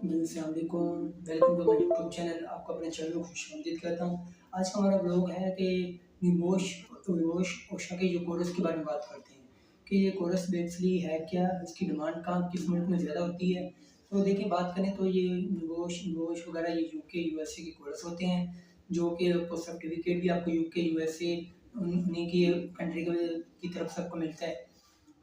जी, अस्सलाम वालेकुम। Welcome to my YouTube channel. आपको अपने चैनल में खुशामदीद कहता हूँ। आज का हमारा व्लॉग है कि निबोश निबोश ओशा के जो कोरस के बारे में बात करते हैं कि ये कोरस बेसिकली है क्या, इसकी डिमांड कहाँ किस मुल्क में ज़्यादा होती है। तो देखिए, बात करें तो ये निबोश निबोश वगैरह ये यूके यूएसए के कोरस होते हैं, जो कि आपको सर्टिफिकेट भी आपको यूके यूएसए उन्हीं की कंट्री की तरफ से आपको मिलता है।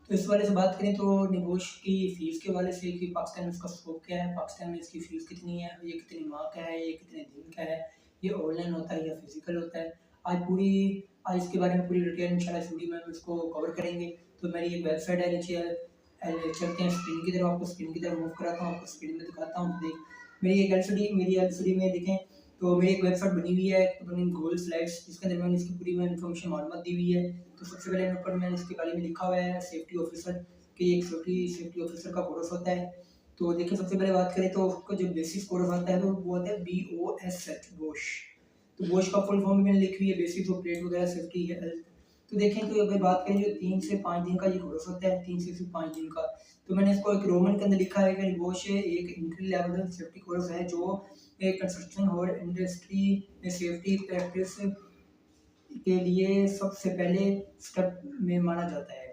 तो इस वाले से बात करें तो निबोश की फ़ीस के हवाले से कि पाकिस्तान में इसका स्कोप क्या है, पाकिस्तान में इसकी फ़ीस कितनी है, ये कितनी माह का है, ये कितने दिन का है, ये ऑनलाइन होता है या फिज़िकल होता है। आज इसके बारे में पूरी डिटेल इंशाल्लाह इस वीडियो में हम इसको कवर करेंगे। तो मेरी एक वेबसाइट है, नीचे चलते हैं स्क्रीन की तरफ, आपको स्क्रीन की तरफ मूव कराता हूँ, आपको स्क्रीन में दिखाता हूँ। मेरी एलसीडी में देखें तो मेरी एक वेबसाइट बनी हुई है, बनी गूगल स्लाइड्स, जिसके अंदर मैंने इसकी पूरी इन्फॉर्मेशन मालूमात दी हुई है। तो सबसे पहले ऊपर मैंने इसके बारे में लिखा हुआ है सेफ्टी ऑफिसर, कि एक सेफ्टी ऑफिसर का कोर्स होता है। तो देखिए, सबसे पहले बात करें तो उसका जो बेसिक कोर्स आता है वो होता है BOSH बोश। तो बोश का फुल फॉर्म मैंने लिखी हुई है, बेसिक ऑपरेट वगैरह सेफ्टी हेल्थ। तो देखें, तो अगर बात करें जो 3 से 5 दिन का ये कोर्स होता है, 3 से 5 दिन का। तो मैंने इसको एक रोमन के अंदर लिखा है कि बोश एक एंट्री लेवल सेफ्टी कोर्स है, जो एक कंस्ट्रक्शन और इंडस्ट्री में सेफ्टी प्रैक्टिस के लिए सबसे पहले स्टेप में माना जाता है।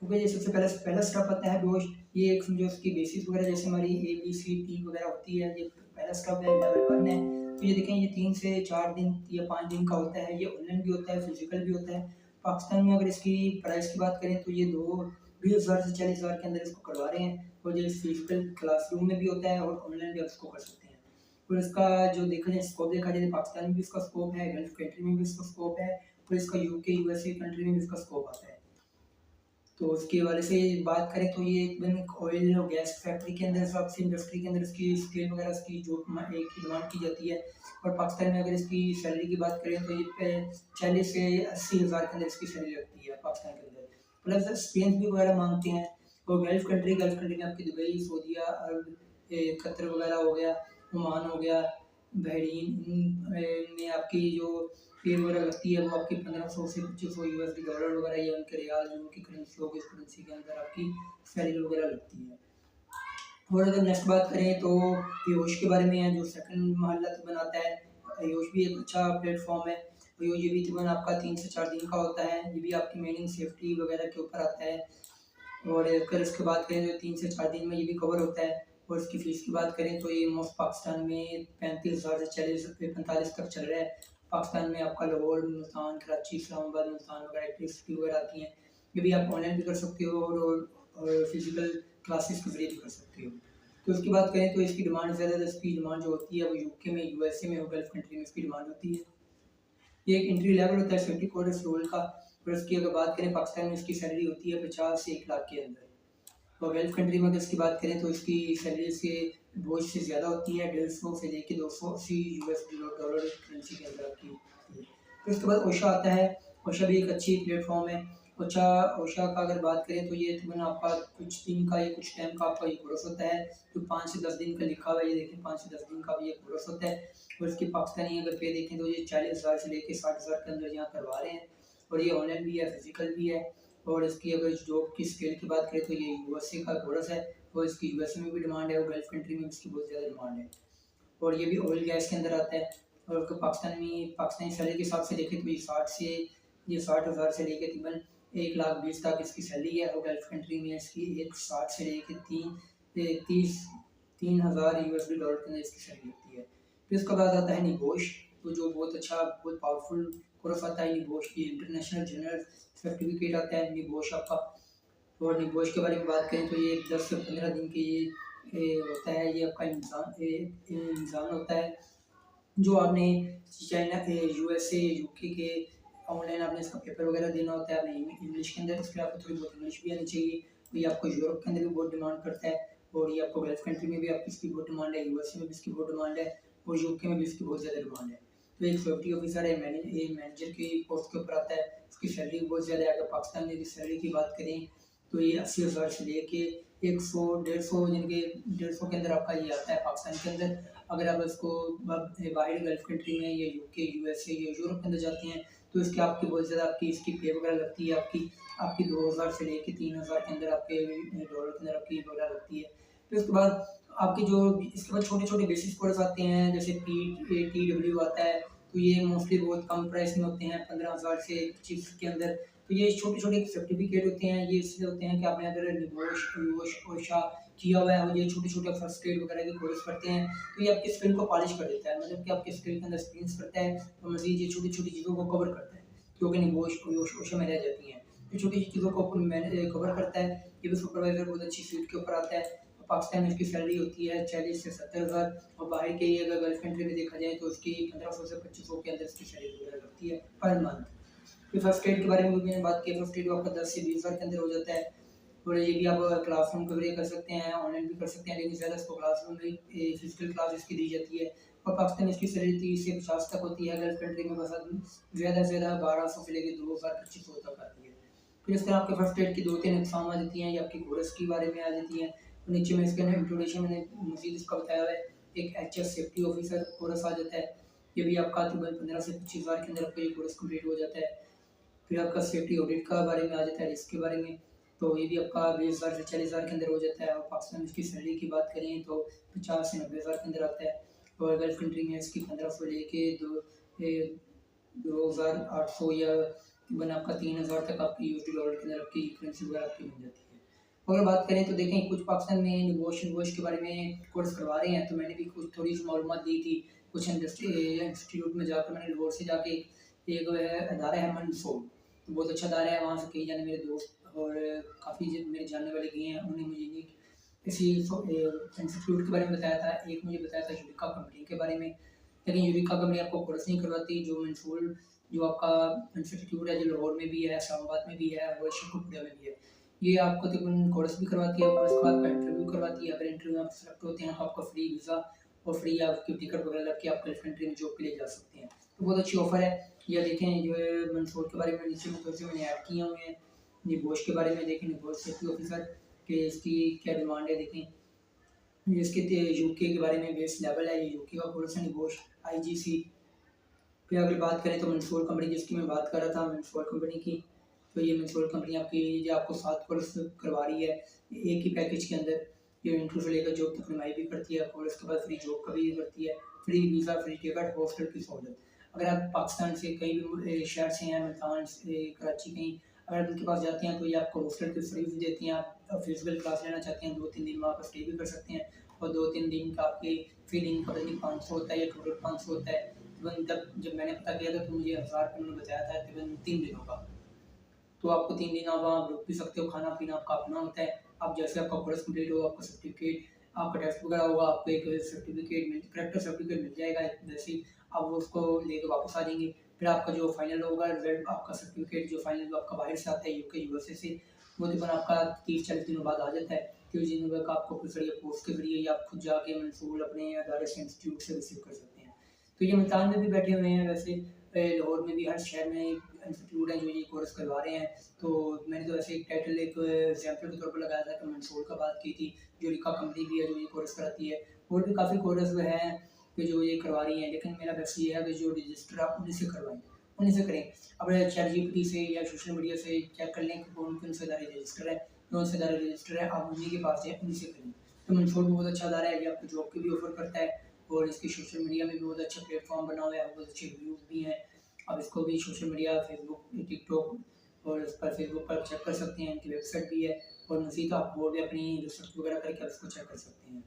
क्योंकि ये सबसे पहला स्टेप आता है दोस्त, ये एक समझो उसकी बेसिस वगैरह, जैसे हमारी ABCD वगैरह होती है, ये पहला स्टेप है, लेवल 1 है। तो ये देखें, ये 3 से 4 दिन या 5 दिन का होता है, ये ऑनलाइन भी होता है, फिजिकल भी होता है। पाकिस्तान में अगर इसकी प्राइस की बात करें तो ये 20,000 से 40,000 के अंदर इसको करवा रहे हैं, और ये फिजिकल क्लासरूम में भी होता है और ऑनलाइन भी आप इसको कर सकते हैं। और इसका जो देखा जाए स्कोप देखा जाए, पाकिस्तान में भी इसका स्कोप है, गल्फ कंट्री में भी इसका स्कोप है, और इसका यूके यूएसए कंट्री में भी इसका स्कोप आता है। तो उसके हवाले से बात करें तो ये एक ऑयल और गैस फैक्ट्री के अंदर, सबसे इंडस्ट्री के अंदर इसकी स्केल वगैरह इसकी जो एक की डिमांड की जाती है। और पाकिस्तान में अगर इसकी सैलरी की बात करें तो ये 40 से 80,000 के अंदर इसकी सैलरी लगती है पाकिस्तान के अंदर। प्लस एक्सपीरियंस भी वगैरह मांगते हैं। और गल्फ कंट्री में आपकी दुबई, सऊदीया अरब, कतर वगैरह हो गया, ओमान हो गया, बहरीन, में आपकी जो पे वगैरह लगती है वो आपकी 1500 से 2500 यूएसडी डॉलर वगैरह, या उनके रियाल जो उनकी करेंसी होगी, इस करेंसी के अंदर आपकी सैलरी वगैरह लगती है। और अगर नेक्स्ट बात करें तो योश के बारे में है, जो सेकंड महल्ला बनाता है। योश भी एक अच्छा प्लेटफॉर्म है। तो ये भी तकरीबन आपका 3 से 4 दिन का होता है, ये भी आपकी मेनिंग सेफ्टी वगैरह के ऊपर आता है। और अगर इसकी बात करें तो 3 से 4 दिन में ये भी कवर होता है। और इसकी फ़ीस की बात करें तो ये मोस्ट पाकिस्तान में 35,000 से 40 45 तक चल रहा है। पाकिस्तान में आपका लाहौर, मुल्तान, कराची, इस्लामाबाद, मुल्तान वगैरह यूनिवर्सिटी वगैरह आती हैं। ये भी आप ऑनलाइन भी कर सकते हो और फिजिकल क्लासेस के जरिए भी कर सकते हो। तो इसकी बात करें तो इसकी डिमांड ज़्यादा, इसकी डिमांड जो होती है वो यूके में, यूएसए में और गल्फ कंट्री में इसकी डिमांड होती है। ये एक एंट्री लेवल होता है सेफ्टी कोर्स रोल का। और इसकी अगर बात करें, पाकिस्तान में इसकी सैलरी होती है 50 से 1 लाख के अंदर। और गल्फ कंट्री में अगर इसकी बात करें तो इसकी सैलरी से बोझ से ज़्यादा होती है, 150 से लेके 280 यूएस डॉलर करेंसी के अंदर की होती है। फिर उसके बाद ओशा आता है। ओशा भी एक अच्छी प्लेटफॉर्म है। ओशा ओशा का अगर बात करें तो ये तकरीबन आपका कुछ दिन का या कुछ टाइम का आपका ये कोर्स होता है, जो 5 से 10 दिन का लिखा हुआ है, ये देखिए 5 से 10 दिन का भी ये कोर्स होता है। और इसकी पाकिस्तानी अगर पे देखें तो ये 40,000 से लेके 60,000 के अंदर यहाँ करवा रहे हैं। और ये ऑनलाइन भी है, फिजिकल भी है। और इसकी अगर जॉब की स्केल की बात करें तो ये यूएसए का कोर्स है, और इसकी यूएसए में भी डिमांड है और गल्फ कंट्री में भी इसकी बहुत ज़्यादा डिमांड है। और ये भी ऑयल गैस के अंदर आता है। और उसको पाकिस्तानी सैलरी के हिसाब से देखें तो ये 60,000 से लेके तकरीबन 1,20,000 तक इसकी सैलरी है। और गल्फ कंट्री में इसकी 160 से लेके 3,000 यूएसडी डॉलर के अंदर इसकी सैलरी होती है। फिर उसके बाद आता है निबोश, तो जो बहुत अच्छा, बहुत पावरफुल कोर्स आता है निबोश की। इंटरनेशनल जनरल सर्टिफिकेट आता है निबोश आपका। और निबोश के बारे में बात करें तो ये 10 से 15 दिन के ये होता है, ये आपका इंसान होता है, जो आपने चाइना के, यूएसए, यूके के ऑनलाइन आपने इसका पेपर वगैरह देना होता है, आपने इंग्लिश के अंदर, इसके लिए आपको थोड़ी बहुत इंग्लिश भी आनी चाहिए। तो ये आपको यूरोप के अंदर भी बहुत डिमांड करता है, और ये आपको गल्फ कंट्री में भी आपकी इसकी बहुत डिमांड है, यूएसए में भी इसकी बहुत डिमांड है, और यूके में भी इसकी बहुत ज़्यादा डिमांड है। तो एक सेफ्टी ऑफिसर है, मैनेजर की पोस्ट के ऊपर आता है। इसकी सैलरी बहुत ज़्यादा है। अगर पाकिस्तान में की सैलरी की बात करें तो ये 80,000 से लेके 100 150 जिनके 150 के अंदर आपका ये आता है पाकिस्तान के अंदर। अगर आप इसको बाहर गल्फ कंट्री में या यूके, यूएसए या यूरोप के अंदर जाते हैं तो इसकी आपकी बहुत ज़्यादा आपकी इसकी पे वगैरह लगती है, आपकी आपकी 2,000 से लेके 3,000 के अंदर आपके डॉलर के अंदर आपकी वगैरह लगती है। फिर उसके बाद आपके जो इसके बाद छोटे-छोटे बेसिक कोर्स आते हैं, जैसे PATW आता है, तो ये मोस्टली बहुत कम प्राइस में होते हैं, 15,000 से 25 के अंदर। तो ये छोटे-छोटे सर्टिफ़िकेट होते हैं, ये इसलिए होते हैं कि आपने अगर निबोश, वोश, ओशा किया हुआ है और ये छोटे-छोटे फर्स्ट एड वगैरह के कोर्स करते हैं, तो ये आपकी स्किल को पॉलिश कर देता है, मतलब कि आपके स्किल के अंदर एक्सपीरियंस करता है और मज़ीद ये छोटी-छोटी चीज़ों को कवर करता है, जो कि निबोश, वोश, ओशा में रह जाती हैं। तो छोटी-छोटी चीज़ों को कवर करता है, ये भी सुपरवाइज़र बहुत अच्छी सीट के ऊपर आता है। पाकिस्तान में इसकी सैलरी होती है 40 से 70,000 और बाहर के अगर गल्फ कंट्री में देखा जाए तो उसकी 1500 से 2500 के अंदर इसकी सैलरी वगैरह लगती है पर मंथ। फिर फर्स्ट एड के बारे में भी मैंने बात की, फर्स्ट एड आपका 10 से 20,000 के अंदर हो जाता है और ये भी आप क्लासरूम कवरेज कर सकते हैं, ऑनलाइन भी कर सकते हैं, लेकिन ज़्यादा इसको क्लासरूम में फिजिकल क्लास इसकी दी जाती है और पाकिस्तान में इसकी सैलरी 30 से 50 तक होती है, गल्फ कंट्री में बस ज़्यादा से ज़्यादा 1200 से लेकर 2,000-2500 तक आती है। फिर इस तरह आपके फर्स्ट एड की 2-3 इकसाम आ जाती हैं, ये आपकी कोर्स के बारे में आ जाती हैं। तो नीचे में इसके अंदर इंट्रोडक्शन मैंने मज़ीद इसका बताया हुआ है। एक एचएस सेफ्टी ऑफिसर कोर्स आ जाता है, ये भी आपका तकरीबन 15 से 25,000 के अंदर आपका ये कोर्स कंप्लीट हो जाता है। फिर आपका सेफ्टी ऑडिट का बारे में आ जाता है, रिस्क के बारे में, तो ये भी आपका 20,000 से 40,000 के अंदर हो जाता है और पाकिस्तान में इसकी सैलरी की बात करें तो 50 से 90,000 के अंदर आता है और गल्फ कंट्री में इसकी 1500 लेके 2,800 या तकरीबन आपका 3,000 तक आपकी यूएसडी डॉलर के अंदर आपकी करेंसी वगैरह आपकी मिल जाती है। अगर बात करें तो देखें कुछ पाकिस्तान में निबोश के बारे में कोर्स करवा रहे हैं, तो मैंने भी कुछ थोड़ी सी मालूमात दी थी। कुछ इंस्टीट्यूट में जाकर मैंने लाहौर से जाके एक अदारा है मंसूर, तो बहुत अच्छा अदारा है, वहाँ से कई जाने मेरे दोस्त और काफ़ी मेरे जानने वाले गए हैं, उन्होंने मुझे नहीं किसी इंस्टीट्यूट के बारे में बताया था। एक मुझे बताया था यूरिका कंपनी के बारे में, लेकिन यूरिका कंपनी आपको कोर्स नहीं करवाती। जो मंसूर जो आपका इंस्टीट्यूट है, जो लाहौर में भी है, इस्लामाबाद में भी है और शेखपुरा में भी है, ये आपको तकरीबन कोर्स भी करवाती है और उसके बाद आपका इंटरव्यू करवाती है। अगर इंटरव्यू में आप सेलेक्ट होते हैं तो आपका फ्री वीज़ा और फ्री आपकी टिकट वगैरह लग के आप गल्फ कंट्री में जॉब के लिए जा सकते हैं। तो बहुत अच्छी ऑफ़र है। ये देखें जो है मंसूर के बारे में नीचे में थोड़े से मैंने ऐड किए हुए हैं। निबोश के बारे में देखें, निबोश सेफ्टी ऑफिसर के इसकी क्या डिमांड है देखें। इसके यूके के बारे में बेस लेवल है, ये यूके का कोर्स है निबोश आईजीसी। फिर अगर बात करें तो मंसूर कंपनी जिसकी मैं बात कर रहा था, मंसूर कंपनी की, तो ये मंसूर कंपनी आपकी जो आपको 7 कोर्स करवा रही है एक ही पैकेज के अंदर। ये इंटरव्यू से लेकर जॉब तक रिमाई भी करती है और उसके बाद फ्री जॉब का भी करती है, free visa, free ticket, hostel की सहूलत। अगर आप पाकिस्तान से कहीं भी शहर से हैं, मुल्तान से, कराची कहीं, अगर आप उनके पास जाते हैं तो ये आपको हॉस्टल की फ्री भी देती हैं। आप फिजिकल क्लास लेना चाहते हैं 2-3 दिन वहाँ पर स्टे भी कर सकते हैं और 2-3 दिन का आपकी फीलिंग का पता नहीं 500 होता है या टोटल 500 होता है। तकरीबन तब जब मैंने पता किया था तो मुझे 1000 रुपये उन्होंने बताया था तकरीबन 3 दिनों का। तो आपको 3 दिन आप वहाँ रुक भी सकते हो, खाना-पीना आपका अपना होता है। आप जैसे आपका कोर्स कंप्लीट होगा, आपका सर्टिफिकेट, आपका टेस्ट वगैरह होगा, आपको एक सर्टिफिकेट करेक्टर सर्टिफिकेट मिल जाएगा। जैसे ही आप उसको लेके वापस आ जाएँगे, फिर आपका जो फाइनल होगा रिज़ल्ट, आपका सर्टिफिकेट जो फाइनल जो आपका बाहर से आता है यूके, यूएसए से, वो तकरीबन आपका 30-40 दिनों बाद आ जाता है। 30 दिनों तक आपको फिर या पोस्ट के ज़रिए या आप खुद जाके मंसूर अपने अदारे से, इंस्टीट्यूट से रिसीव कर सकते हैं। तो ये मुल्तान में भी बैठे हुए हैं वैसे, लाहौर में भी हर शहर में इंस्टीट्यूट हैं जो ये कोर्स करवा रहे हैं। तो मैंने तो ऐसे एक टाइटल एक एग्जाम्पल के तौर पर लगाया था कि मंसूर का बात की थी, जो रिका कंपनी भी है जो ये कोर्स कराती है, और भी काफ़ी कोर्स हैं कि जो ये करवा रही हैं, लेकिन मेरा बस ये है कि जो रजिस्टर आप उन्हीं से करवाएं, उन्हीं से करें। अब ChatGPT से या सोशल मीडिया से चेक कर लें कि कौन से अदारे रजिस्टर है, कौन से अदारे रजिस्टर है, आप उन्हीं के पास जाएँ, उन्हीं से करें। तो मंसूर भी बहुत अच्छा अदारा है, ये आपको जॉब की भी ऑफर करता है और इसकी सोशल मीडिया में भी बहुत अच्छा प्लेटफॉर्म बना हुआ है, बहुत अच्छे रिव्यूज़ भी हैं। आप इसको भी सोशल मीडिया, फेसबुक, टिकटॉक और इस पर फेसबुक पर चेक कर सकते हैं, इनकी वेबसाइट भी है और मज़ीद आप और भी अपनी रिसर्च वगैरह करके आप इसको चेक कर सकते हैं।